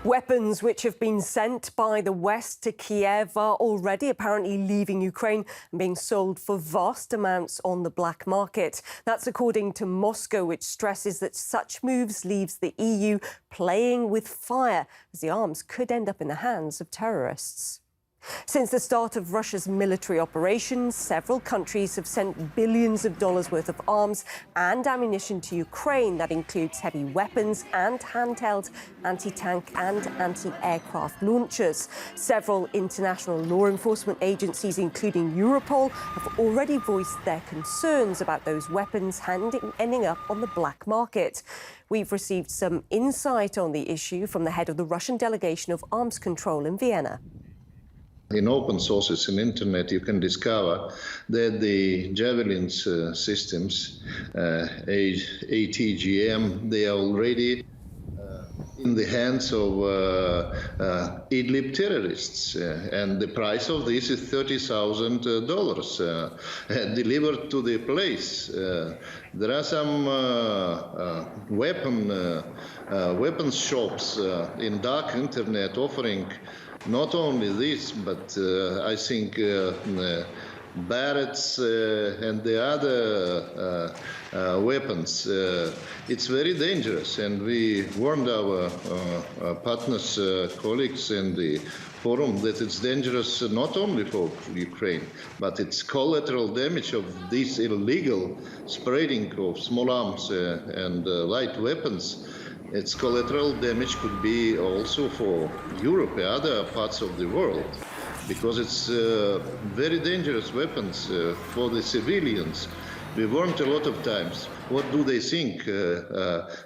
Weapons which have been sent by the West to Kiev are already apparently leaving Ukraine and being sold for vast amounts on the black market. That's according to Moscow, which stresses that such moves leaves the EU playing with fire, as the arms could end up in the hands of terrorists. Since the start of Russia's military operations, several countries have sent billions of dollars worth of arms and ammunition to Ukraine. That includes heavy weapons and handheld anti-tank and anti-aircraft launchers. Several international law enforcement agencies, including Europol, have already voiced their concerns about those weapons ending up on the black market. We've received some insight on the issue from the head of the Russian delegation of arms control in Vienna. In open sources in internet, you can discover that the Javelins systems, ATGM, they are already in the hands of Idlib terrorists, and the price of this is $30,000 delivered to the place. There are some weapons shops in dark internet offering not only this, but I think Barretts and the other weapons. It's very dangerous, and we warned our partners, colleagues in the forum that it's dangerous not only for Ukraine, but it's collateral damage of this illegal spreading of small arms and light weapons. Its collateral damage could be also for Europe and other parts of the world, because it's very dangerous weapons for the civilians. We warned a lot of times. What do they think?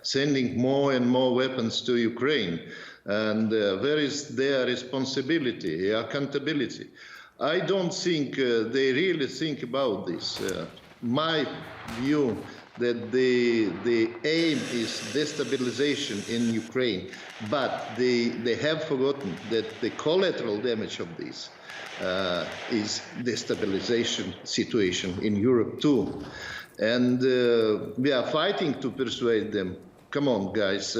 Sending more and more weapons to Ukraine. And where is their responsibility, accountability? I don't think they really think about this. My view that the aim is destabilization in Ukraine, but they have forgotten that the collateral damage of this is destabilization situation in Europe too. And we are fighting to persuade them, come on guys,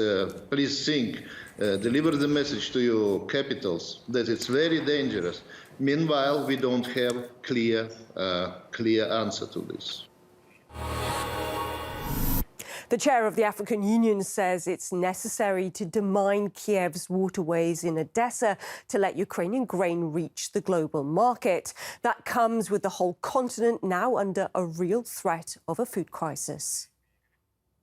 please think, deliver the message to your capitals that it's very dangerous. Meanwhile, we don't have clear answer to this. The chair of the African Union says it's necessary to demine Kiev's waterways in Odessa to let Ukrainian grain reach the global market. That comes with the whole continent now under a real threat of a food crisis.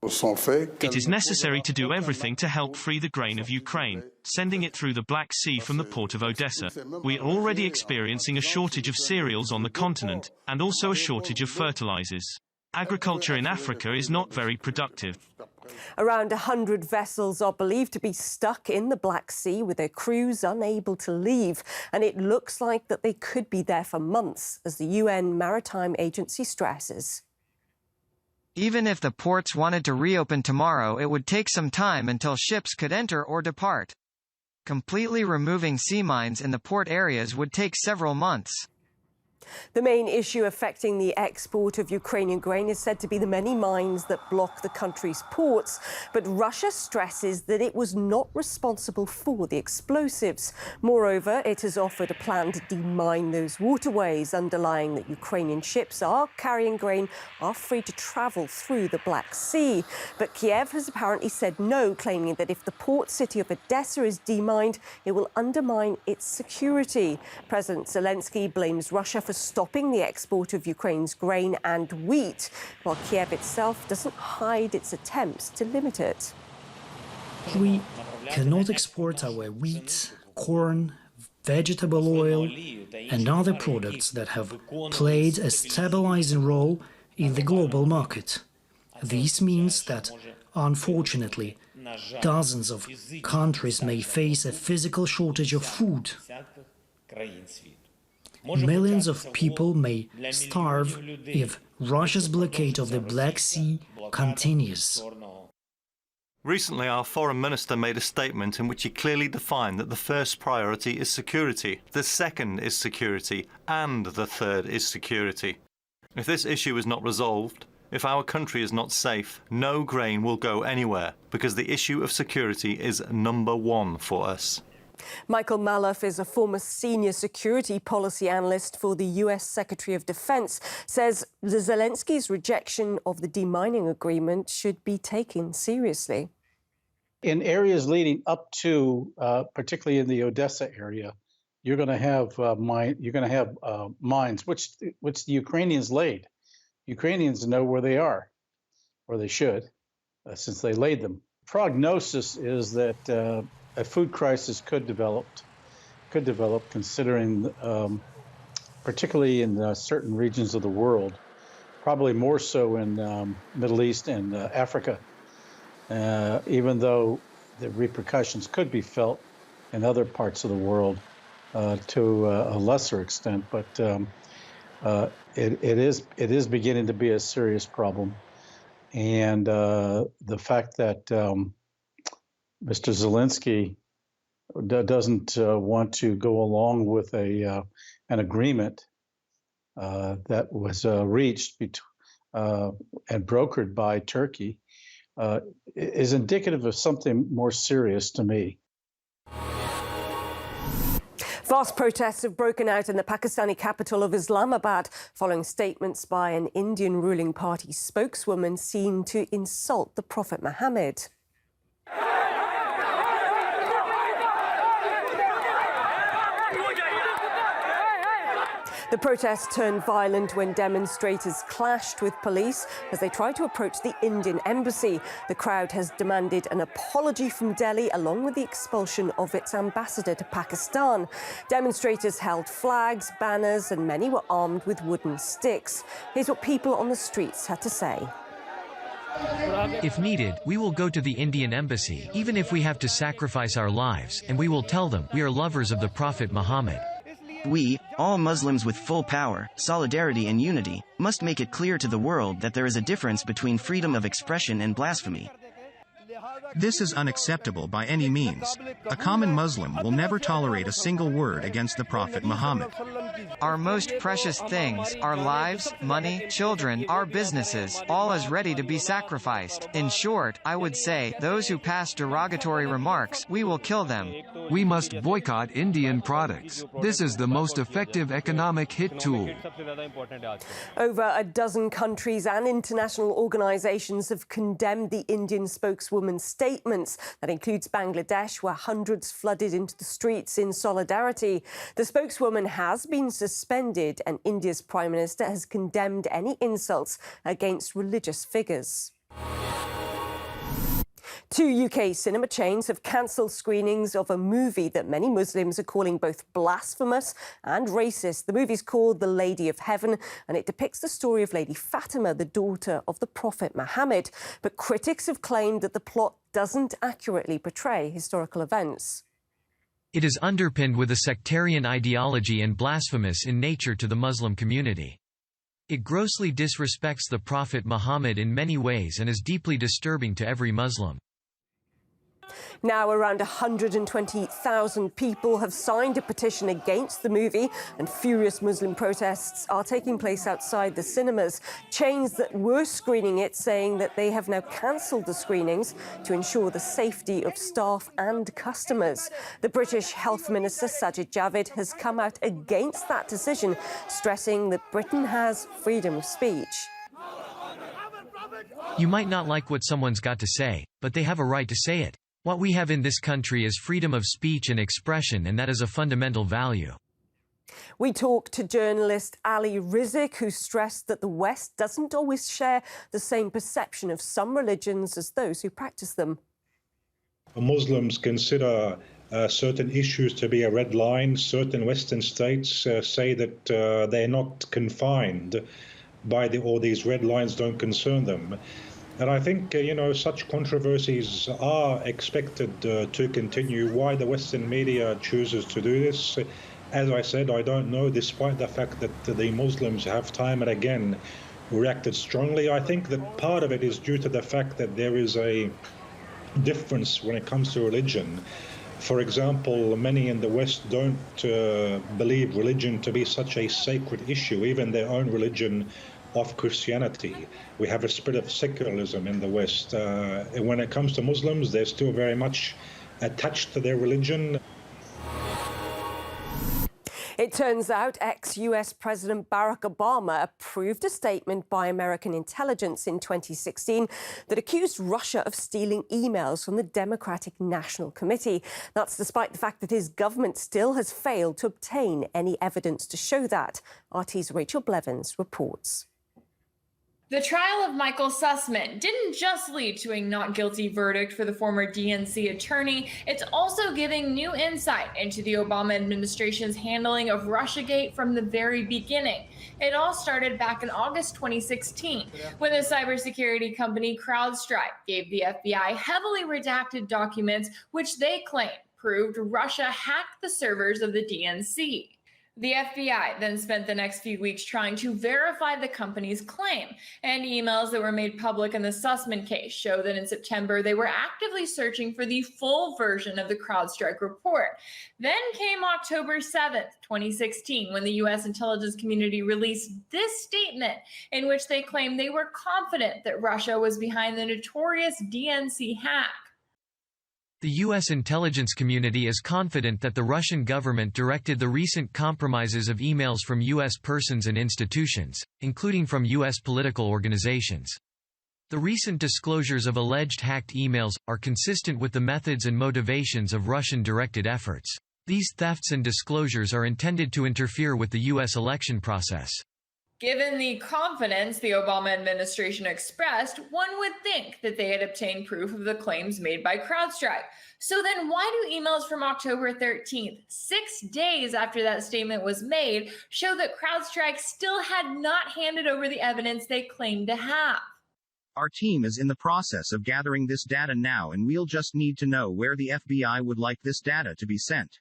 It is necessary to do everything to help free the grain of Ukraine, sending it through the Black Sea from the port of Odessa. We are already experiencing a shortage of cereals on the continent, and also a shortage of fertilizers. Agriculture in Africa is not very productive. Around 100 vessels are believed to be stuck in the Black Sea with their crews unable to leave. And it looks like that they could be there for months, as the UN Maritime Agency stresses. Even if the ports wanted to reopen tomorrow, it would take some time until ships could enter or depart. Completely removing sea mines in the port areas would take several months. The main issue affecting the export of Ukrainian grain is said to be the many mines that block the country's ports. But Russia stresses that it was not responsible for the explosives. Moreover, it has offered a plan to demine those waterways, underlying that Ukrainian ships are carrying grain are free to travel through the Black Sea. But Kiev has apparently said no, claiming that if the port city of Odessa is demined, it will undermine its security. President Zelensky blames Russia for stopping the export of Ukraine's grain and wheat, while Kiev itself doesn't hide its attempts to limit it. We cannot export our wheat, corn, vegetable oil and other products that have played a stabilizing role in the global market. This means that, unfortunately, dozens of countries may face a physical shortage of food. Millions of people may starve if Russia's blockade of the Black Sea continues. Recently, our foreign minister made a statement in which he clearly defined that the first priority is security, the second is security, and the third is security. If this issue is not resolved, If our country is not safe, no grain will go anywhere, because the issue of security is number one for us. Michael Malouf is a former senior security policy analyst for the US Secretary of Defense, says Zelensky's rejection of the demining agreement should be taken seriously. In areas leading up to, particularly in the Odessa area, you're going to have mines, which the Ukrainians laid. Ukrainians know where they are, or they should, since they laid them. Prognosis is that a food crisis could develop, considering, particularly in certain regions of the world, probably more so in Middle East and Africa, even though the repercussions could be felt in other parts of the world to a lesser extent. But it is beginning to be a serious problem, and the fact that Mr. Zelensky doesn't want to go along with an agreement that was reached and brokered by Turkey is indicative of something more serious to me. Vast protests have broken out in the Pakistani capital of Islamabad following statements by an Indian ruling party spokeswoman seen to insult the Prophet Muhammad. The protests turned violent when demonstrators clashed with police as they tried to approach the Indian embassy. The crowd has demanded an apology from Delhi, along with the expulsion of its ambassador to Pakistan. Demonstrators held flags, banners, and many were armed with wooden sticks. Here's what people on the streets had to say. If needed, we will go to the Indian embassy, even if we have to sacrifice our lives, and we will tell them we are lovers of the Prophet Muhammad. We, all Muslims with full power, solidarity and unity, must make it clear to the world that there is a difference between freedom of expression and blasphemy. This is unacceptable by any means. A common Muslim will never tolerate a single word against the Prophet Muhammad. Our most precious things, our lives, money, children, our businesses, all is ready to be sacrificed. In short, I would say, those who pass derogatory remarks, we will kill them. We must boycott Indian products. This is the most effective economic hit tool. Over a dozen countries and international organisations have condemned the Indian spokeswoman's statements. That includes Bangladesh, where hundreds flooded into the streets in solidarity. The spokeswoman has been suspended, and India's Prime Minister has condemned any insults against religious figures. Two UK cinema chains have cancelled screenings of a movie that many Muslims are calling both blasphemous and racist. The movie's called The Lady of Heaven, and it depicts the story of Lady Fatima, the daughter of the Prophet Muhammad. But critics have claimed that the plot doesn't accurately portray historical events. It is underpinned with a sectarian ideology and blasphemous in nature to the Muslim community. It grossly disrespects the Prophet Muhammad in many ways and is deeply disturbing to every Muslim. Now, around 120,000 people have signed a petition against the movie, and furious Muslim protests are taking place outside the cinemas. Chains that were screening it saying that they have now cancelled the screenings to ensure the safety of staff and customers. The British Health Minister, Sajid Javid, has come out against that decision, stressing that Britain has freedom of speech. You might not like what someone's got to say, but they have a right to say it. What we have in this country is freedom of speech and expression, and that is a fundamental value. We talked to journalist Ali Rizik, who stressed that the West doesn't always share the same perception of some religions as those who practice them. Muslims consider certain issues to be a red line. Certain Western states say that they're not confined by all these red lines don't concern them. And I think, such controversies are expected to continue. Why the Western media chooses to do this, as I said, I don't know, despite the fact that the Muslims have time and again reacted strongly. I think that part of it is due to the fact that there is a difference when it comes to religion. For example, many in the West don't believe religion to be such a sacred issue. Even their own religion of Christianity. We have a spirit of secularism in the West. And when it comes to Muslims, they're still very much attached to their religion. It turns out ex-US President Barack Obama approved a statement by American intelligence in 2016 that accused Russia of stealing emails from the Democratic National Committee. That's despite the fact that his government still has failed to obtain any evidence to show that. RT's Rachel Blevins reports. The trial of Michael Sussman didn't just lead to a not guilty verdict for the former DNC attorney, it's also giving new insight into the Obama administration's handling of Russiagate from the very beginning. It all started back in August 2016, when the cybersecurity company CrowdStrike gave the FBI heavily redacted documents which they claimed proved Russia hacked the servers of the DNC. The FBI then spent the next few weeks trying to verify the company's claim, and emails that were made public in the Sussman case show that in September they were actively searching for the full version of the CrowdStrike report. Then came October 7th, 2016, when the U.S. intelligence community released this statement in which they claimed they were confident that Russia was behind the notorious DNC hack. The U.S. intelligence community is confident that the Russian government directed the recent compromises of emails from U.S. persons and institutions, including from U.S. political organizations. The recent disclosures of alleged hacked emails are consistent with the methods and motivations of Russian-directed efforts. These thefts and disclosures are intended to interfere with the U.S. election process. Given the confidence the Obama administration expressed, one would think that they had obtained proof of the claims made by CrowdStrike. So then why do emails from October 13th, 6 days after that statement was made, show that CrowdStrike still had not handed over the evidence they claimed to have? Our team is in the process of gathering this data now, and we'll just need to know where the FBI would like this data to be sent.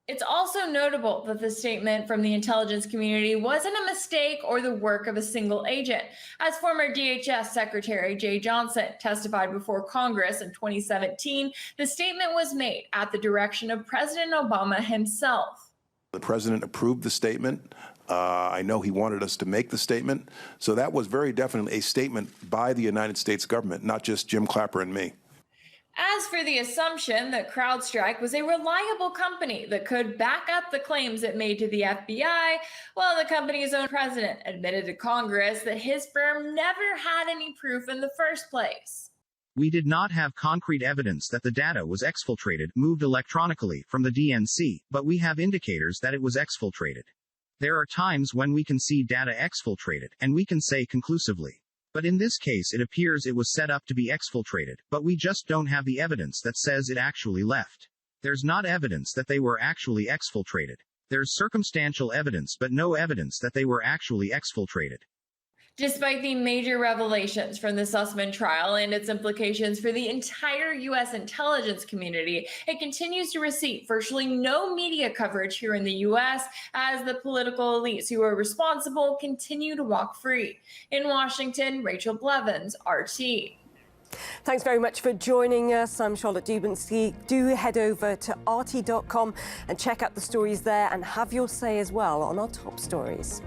It's also notable that the statement from the intelligence community wasn't a mistake or the work of a single agent. As former DHS Secretary Jeh Johnson testified before Congress in 2017, the statement was made at the direction of President Obama himself. The president approved the statement. I know he wanted us to make the statement. So that was very definitely a statement by the United States government, not just Jim Clapper and me. As for the assumption that CrowdStrike was a reliable company that could back up the claims it made to the FBI, well, the company's own president admitted to Congress that his firm never had any proof in the first place. We did not have concrete evidence that the data was exfiltrated, moved electronically from the DNC, but we have indicators that it was exfiltrated. There are times when we can see data exfiltrated, and we can say conclusively. But in this case it appears it was set up to be exfiltrated, but we just don't have the evidence that says it actually left. There's not evidence that they were actually exfiltrated. There's circumstantial evidence but no evidence that they were actually exfiltrated. Despite the major revelations from the Sussman trial and its implications for the entire U.S. intelligence community, it continues to receive virtually no media coverage here in the U.S. as the political elites who are responsible continue to walk free. In Washington, Rachel Blevins, RT. Thanks very much for joining us. I'm Charlotte Dubinsky. Do head over to RT.com and check out the stories there and have your say as well on our top stories.